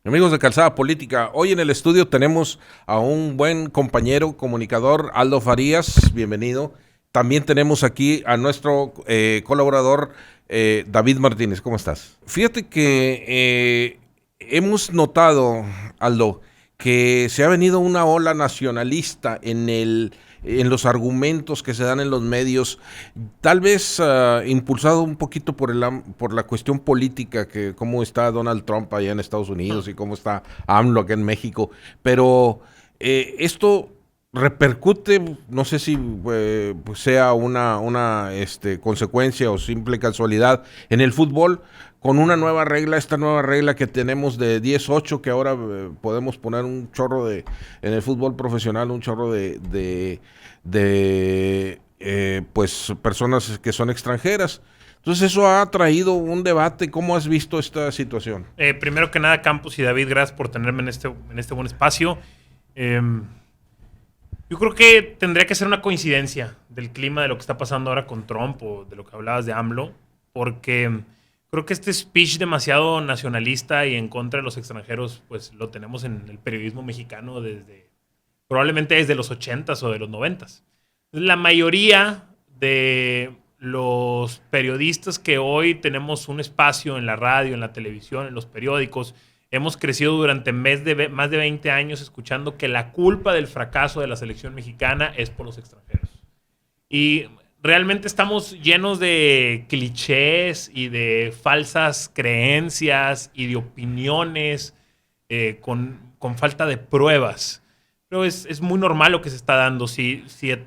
Amigos de Calzada Política, hoy en el estudio tenemos a un buen compañero comunicador, Aldo Farías, bienvenido. También tenemos aquí a nuestro colaborador, David Martínez. ¿Cómo estás? Fíjate que hemos notado, Aldo, que se ha venido una ola nacionalista en los argumentos que se dan en los medios, tal vez impulsado un poquito por la cuestión política, que cómo está Donald Trump allá en Estados Unidos y cómo está AMLO acá en México, pero esto repercute, no sé si pues sea una consecuencia o simple casualidad en el fútbol, con una nueva regla, esta nueva regla que tenemos de 10-8, que ahora podemos poner un chorro en el fútbol profesional, un chorro pues personas que son extranjeras. Entonces eso ha traído un debate. ¿Cómo has visto esta situación? Primero que nada, Campos y David, gracias por tenerme en este buen espacio. Yo creo que tendría que ser una coincidencia del clima de lo que está pasando ahora con Trump o de lo que hablabas de AMLO, porque creo que este speech demasiado nacionalista y en contra de los extranjeros, pues lo tenemos en el periodismo mexicano probablemente desde los 80s o de los 90s. La mayoría de los periodistas que hoy tenemos un espacio en la radio, en la televisión, en los periódicos, hemos crecido durante más de 20 años escuchando que la culpa del fracaso de la selección mexicana es por los extranjeros. Y realmente estamos llenos de clichés y de falsas creencias y de opiniones con falta de pruebas. Pero es muy normal lo que se está dando. Si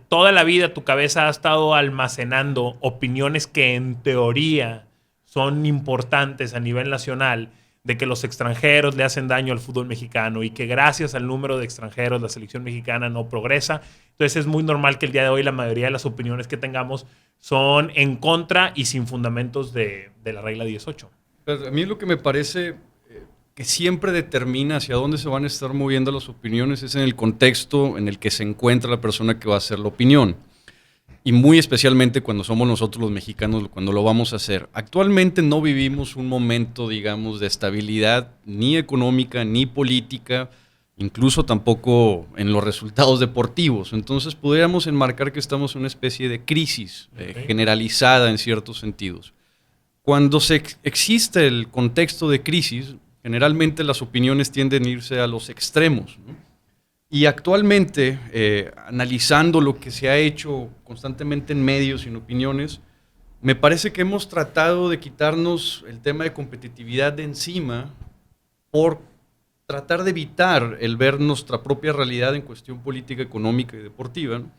toda la vida tu cabeza ha estado almacenando opiniones que en teoría son importantes a nivel nacional, de que los extranjeros le hacen daño al fútbol mexicano y que gracias al número de extranjeros la selección mexicana no progresa, entonces es muy normal que el día de hoy la mayoría de las opiniones que tengamos son en contra y sin fundamentos de la regla 18. Pero a mí lo que me parece que siempre determina hacia dónde se van a estar moviendo las opiniones es en el contexto en el que se encuentra la persona que va a hacer la opinión. Y muy especialmente cuando somos nosotros los mexicanos, cuando lo vamos a hacer. Actualmente no vivimos un momento, digamos, de estabilidad ni económica ni política, incluso tampoco en los resultados deportivos. Entonces podríamos enmarcar que estamos en una especie de crisis generalizada en ciertos sentidos. Cuando existe el contexto de crisis, generalmente las opiniones tienden a irse a los extremos, ¿no? Y actualmente, analizando lo que se ha hecho constantemente en medios y en opiniones, me parece que hemos tratado de quitarnos el tema de competitividad de encima por tratar de evitar el ver nuestra propia realidad en cuestión política, económica y deportiva, ¿no?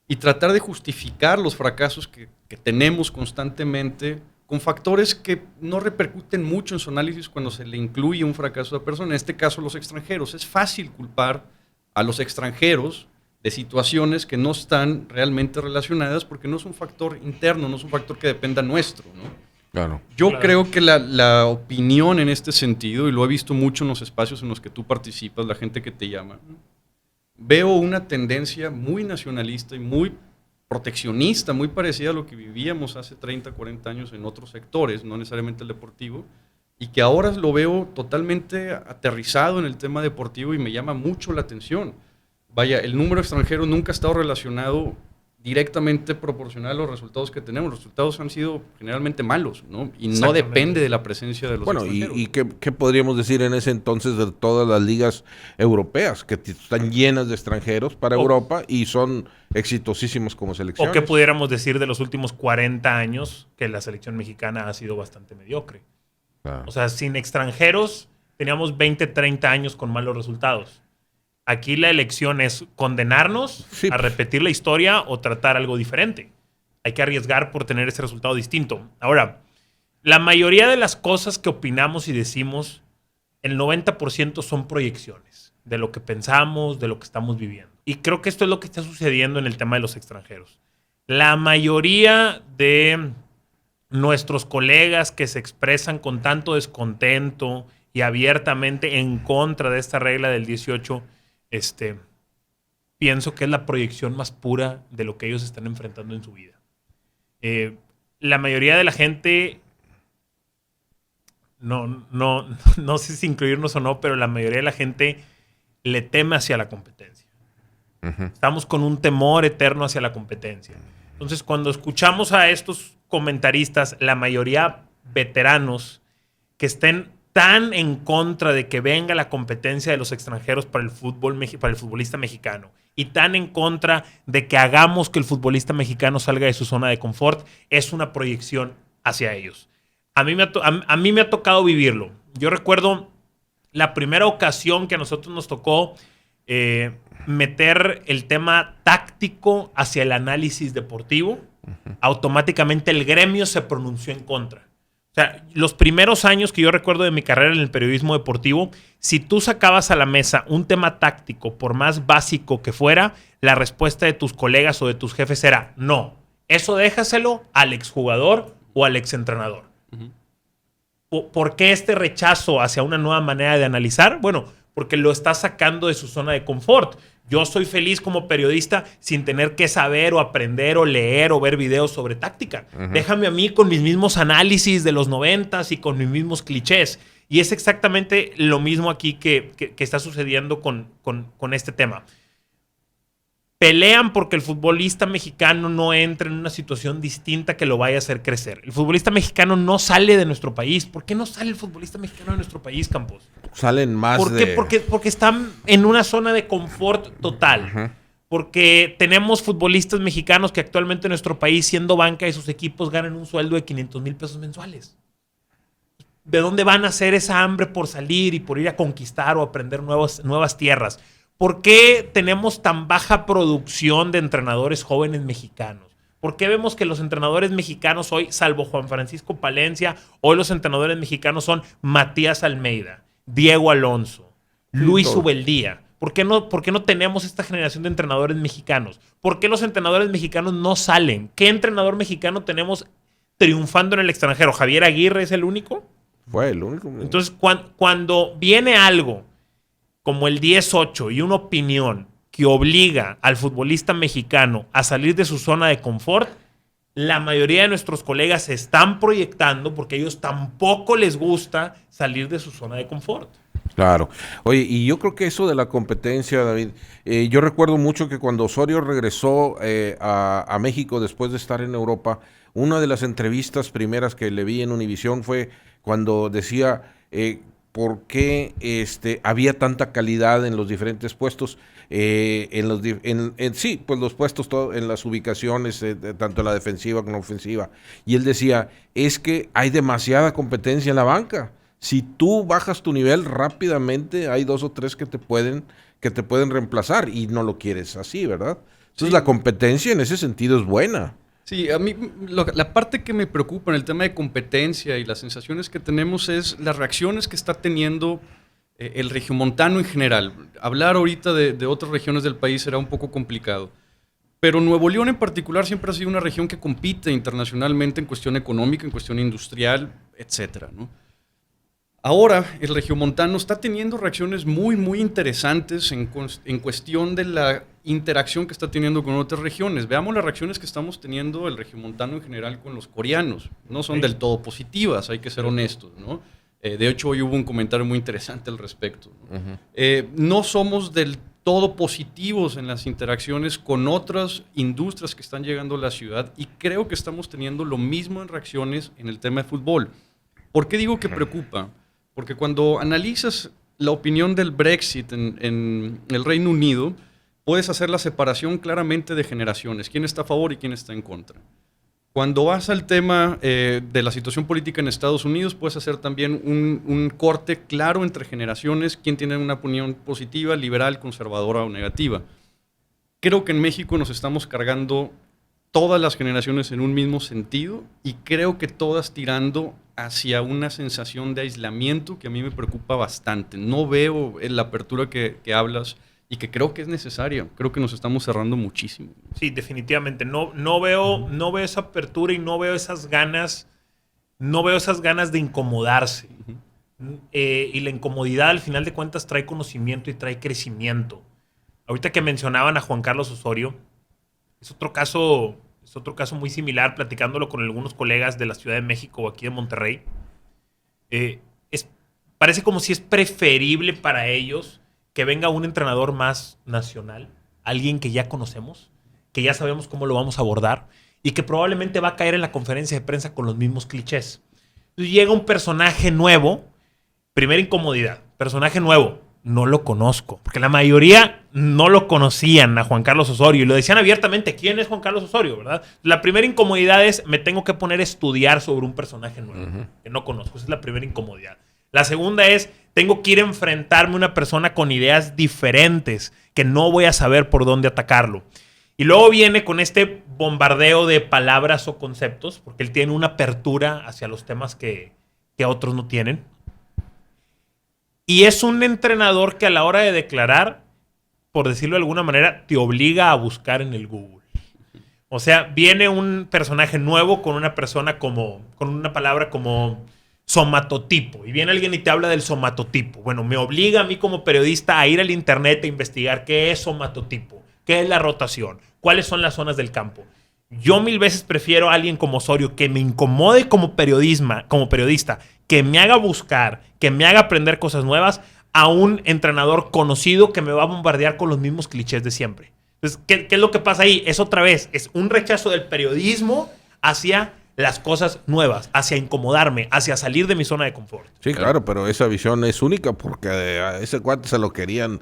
Y tratar de justificar los fracasos que tenemos constantemente con factores que no repercuten mucho en su análisis cuando se le incluye un fracaso a la persona, en este caso los extranjeros. Es fácil culpar a los extranjeros de situaciones que no están realmente relacionadas porque no es un factor interno, no es un factor que dependa nuestro, ¿no? Claro. Yo creo que la opinión en este sentido, y lo he visto mucho en los espacios en los que tú participas, la gente que te llama, veo una tendencia muy nacionalista y muy proteccionista, muy parecida a lo que vivíamos hace 30, 40 años en otros sectores, no necesariamente el deportivo, y que ahora lo veo totalmente aterrizado en el tema deportivo y me llama mucho la atención. Vaya, el número extranjero nunca ha estado relacionado directamente proporcional a los resultados que tenemos. Los resultados han sido generalmente malos, ¿no? Y no depende de la presencia de los extranjeros. ¿Y qué podríamos decir en ese entonces de todas las ligas europeas, que están llenas de extranjeros para Europa y son exitosísimos como selecciones? O qué pudiéramos decir de los últimos 40 años, que la selección mexicana ha sido bastante mediocre. O sea, sin extranjeros teníamos 20, 30 años con malos resultados. Aquí la elección es condenarnos a repetir la historia o tratar algo diferente. Hay que arriesgar por tener ese resultado distinto. Ahora, la mayoría de las cosas que opinamos y decimos, el 90% son proyecciones de lo que pensamos, de lo que estamos viviendo. Y creo que esto es lo que está sucediendo en el tema de los extranjeros. La mayoría de nuestros colegas que se expresan con tanto descontento y abiertamente en contra de esta regla del 18, pienso que es la proyección más pura de lo que ellos están enfrentando en su vida. La mayoría de la gente no sé si incluirnos o no, pero la mayoría de la gente le teme hacia la competencia. Estamos con un temor eterno hacia la competencia. Entonces, cuando escuchamos a estos comentaristas, la mayoría veteranos, que estén tan en contra de que venga la competencia de los extranjeros para el futbolista mexicano y tan en contra de que hagamos que el futbolista mexicano salga de su zona de confort, es una proyección hacia ellos. A mí me ha tocado vivirlo. Yo recuerdo la primera ocasión que a nosotros nos tocó meter el tema táctico hacia el análisis deportivo. Automáticamente el gremio se pronunció en contra. O sea, los primeros años que yo recuerdo de mi carrera en el periodismo deportivo, si tú sacabas a la mesa un tema táctico, por más básico que fuera, la respuesta de tus colegas o de tus jefes era no. Eso déjaselo al exjugador o al exentrenador. ¿Por qué este rechazo hacia una nueva manera de analizar? Bueno, porque lo está sacando de su zona de confort. Yo soy feliz como periodista sin tener que saber o aprender o leer o ver videos sobre táctica. Déjame a mí con mis mismos análisis de los 90s y con mis mismos clichés. Y es exactamente lo mismo aquí que está sucediendo con este tema. Pelean porque el futbolista mexicano no entre en una situación distinta que lo vaya a hacer crecer. El futbolista mexicano no sale de nuestro país. ¿Por qué no sale el futbolista mexicano de nuestro país, Campos? Salen más ¿Por qué? Porque están en una zona de confort total. Porque tenemos futbolistas mexicanos que actualmente en nuestro país, siendo banca de sus equipos, ganan un sueldo de 500,000 pesos mensuales. ¿De dónde van a hacer esa hambre por salir y por ir a conquistar o aprender nuevas tierras? ¿Por qué tenemos tan baja producción de entrenadores jóvenes mexicanos? ¿Por qué vemos que los entrenadores mexicanos hoy, salvo Juan Francisco Palencia, hoy los entrenadores mexicanos son Matías Almeida, Diego Alonso, Luis Ubeldía? ¿Por qué no tenemos esta generación de entrenadores mexicanos? ¿Por qué los entrenadores mexicanos no salen? ¿Qué entrenador mexicano tenemos triunfando en el extranjero? ¿Javier Aguirre es el único? Fue el único. Entonces, cuando viene algo como el 10-8 y una opinión que obliga al futbolista mexicano a salir de su zona de confort, la mayoría de nuestros colegas se están proyectando porque a ellos tampoco les gusta salir de su zona de confort. Claro. Oye, y yo creo que eso de la competencia, David, yo recuerdo mucho que cuando Osorio regresó a México después de estar en Europa, una de las entrevistas primeras que le vi en Univisión fue cuando decía por qué había tanta calidad en los diferentes puestos, pues los puestos en las ubicaciones, tanto en la defensiva como en la ofensiva. Y él decía, es que hay demasiada competencia en la banca. Si tú bajas tu nivel rápidamente, hay 2 o 3 que te pueden reemplazar y no lo quieres así, ¿verdad? Entonces sí, la competencia en ese sentido es buena. Sí, a mí la parte que me preocupa en el tema de competencia y las sensaciones que tenemos es las reacciones que está teniendo el regiomontano en general. Hablar ahorita de otras regiones del país será un poco complicado. Pero Nuevo León en particular siempre ha sido una región que compite internacionalmente en cuestión económica, en cuestión industrial, etcétera, ¿no? Ahora, el regiomontano está teniendo reacciones muy, muy interesantes en cuestión de la interacción que está teniendo con otras regiones. Veamos las reacciones que estamos teniendo el regiomontano en general con los coreanos. No son del todo positivas, hay que ser honestos, ¿no? De hecho, hoy hubo un comentario muy interesante al respecto, ¿no? No somos del todo positivos en las interacciones con otras industrias que están llegando a la ciudad y creo que estamos teniendo lo mismo en reacciones en el tema de fútbol. ¿Por qué digo que preocupa? Porque cuando analizas la opinión del Brexit en el Reino Unido, puedes hacer la separación claramente de generaciones, quién está a favor y quién está en contra. Cuando vas al tema de la situación política en Estados Unidos, puedes hacer también un corte claro entre generaciones, quién tiene una opinión positiva, liberal, conservadora o negativa. Creo que en México nos estamos cargando todas las generaciones en un mismo sentido y creo que todas tirando hacia una sensación de aislamiento que a mí me preocupa bastante. No veo la apertura que hablas y que creo que es necesaria. Creo que nos estamos cerrando muchísimo. Sí, definitivamente. No veo esa apertura y no veo esas ganas de incomodarse. Y la incomodidad al final de cuentas trae conocimiento y trae crecimiento. Ahorita que mencionaban a Juan Carlos Osorio, es otro caso muy similar, platicándolo con algunos colegas de la Ciudad de México o aquí de Monterrey. parece como si es preferible para ellos que venga un entrenador más nacional, alguien que ya conocemos, que ya sabemos cómo lo vamos a abordar y que probablemente va a caer en la conferencia de prensa con los mismos clichés. Entonces llega un personaje nuevo, primera incomodidad, personaje nuevo, no lo conozco, porque la mayoría no lo conocían a Juan Carlos Osorio y lo decían abiertamente, ¿quién es Juan Carlos Osorio, verdad? La primera incomodidad es, me tengo que poner a estudiar sobre un personaje nuevo, que no conozco, esa es la primera incomodidad. La segunda es, tengo que ir a enfrentarme a una persona con ideas diferentes, que no voy a saber por dónde atacarlo. Y luego viene con este bombardeo de palabras o conceptos, porque él tiene una apertura hacia los temas que otros no tienen. Y es un entrenador que a la hora de declarar, por decirlo de alguna manera, te obliga a buscar en el Google. O sea, viene un personaje nuevo con una persona con una palabra como somatotipo. Y viene alguien y te habla del somatotipo. Bueno, me obliga a mí como periodista a ir al internet a investigar qué es somatotipo, qué es la rotación, cuáles son las zonas del campo. Yo 1000 veces prefiero a alguien como Osorio que me incomode como periodista, que me haga buscar, que me haga aprender cosas nuevas, a un entrenador conocido que me va a bombardear con los mismos clichés de siempre. Entonces, ¿qué es lo que pasa ahí? Es otra vez, es un rechazo del periodismo hacia las cosas nuevas, hacia incomodarme, hacia salir de mi zona de confort. Sí, claro, pero esa visión es única porque a ese cuate se lo querían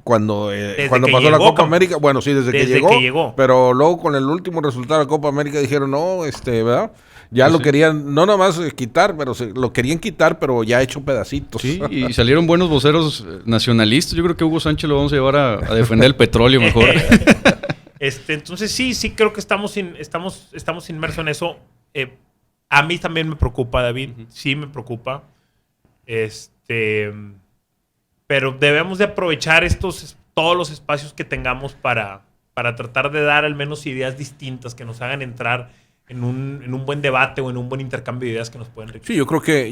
cuando pasó la Copa América. Bueno, sí, desde que llegó. Pero luego con el último resultado de la Copa América dijeron, no, ¿verdad? Ya lo querían, no nomás quitar, pero lo querían quitar, pero ya hecho pedacitos. Sí, y salieron buenos voceros nacionalistas. Yo creo que Hugo Sánchez lo vamos a llevar a defender el petróleo mejor. Entonces sí creo que estamos inmersos en eso. A mí también me preocupa, David. Sí me preocupa. Pero debemos de aprovechar todos los espacios que tengamos para tratar de dar al menos ideas distintas que nos hagan entrar en un buen debate o en un buen intercambio de ideas que nos pueden enriquecer. Sí,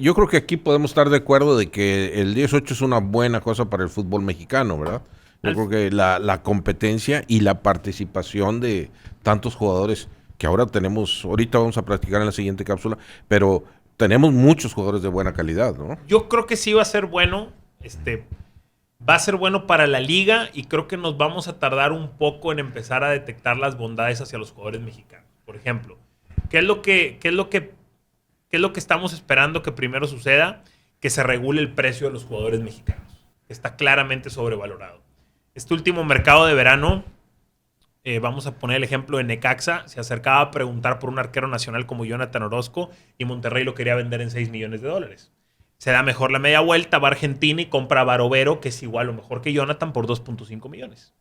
yo creo que aquí podemos estar de acuerdo de que el 18 es una buena cosa para el fútbol mexicano, ¿verdad? Yo creo que la competencia y la participación de tantos jugadores que ahora tenemos, ahorita vamos a platicar en la siguiente cápsula, pero tenemos muchos jugadores de buena calidad, ¿no? Yo creo que sí va a ser bueno, va a ser bueno para la liga y creo que nos vamos a tardar un poco en empezar a detectar las bondades hacia los jugadores mexicanos. Por ejemplo, ¿qué es lo que estamos esperando que primero suceda? Que se regule el precio de los jugadores mexicanos. Está claramente sobrevalorado. Este último mercado de verano, vamos a poner el ejemplo de Necaxa, se acercaba a preguntar por un arquero nacional como Jonathan Orozco y Monterrey lo quería vender en $6 millones. Se da mejor la media vuelta, va a Argentina y compra a Barovero, que es igual o mejor que Jonathan, por 2.5 millones.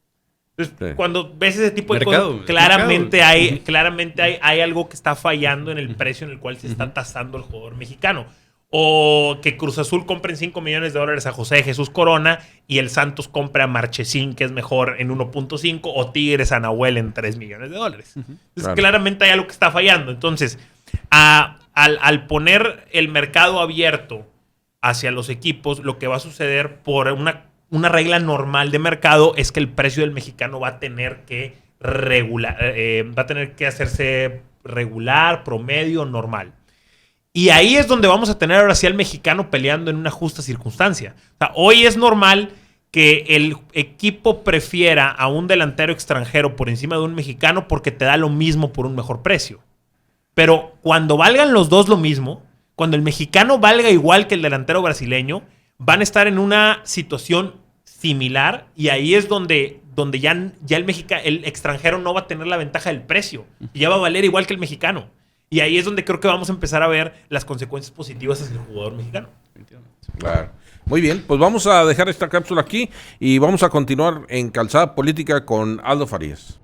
Entonces, cuando ves ese tipo de cosas, claramente hay algo que está fallando en el precio en el cual se está tasando el jugador mexicano. O que Cruz Azul compre en $5 millones a José Jesús Corona y el Santos compre a Marchesín, que es mejor, en 1.5, o Tigres a Nahuel en $3 millones. Entonces, claramente hay algo que está fallando. Entonces, al poner el mercado abierto hacia los equipos, lo que va a suceder por una regla normal de mercado es que el precio del mexicano va a tener que hacerse regular, promedio, normal. Y ahí es donde vamos a tener ahora sí al mexicano peleando en una justa circunstancia. O sea, hoy es normal que el equipo prefiera a un delantero extranjero por encima de un mexicano porque te da lo mismo por un mejor precio. Pero cuando valgan los dos lo mismo, cuando el mexicano valga igual que el delantero brasileño, van a estar en una situación similar y ahí es donde ya el extranjero no va a tener la ventaja del precio y ya va a valer igual que el mexicano. Y ahí es donde creo que vamos a empezar a ver las consecuencias positivas hacia el jugador mexicano. Claro. Muy bien, pues vamos a dejar esta cápsula aquí y vamos a continuar en Calzada Política con Aldo Farías.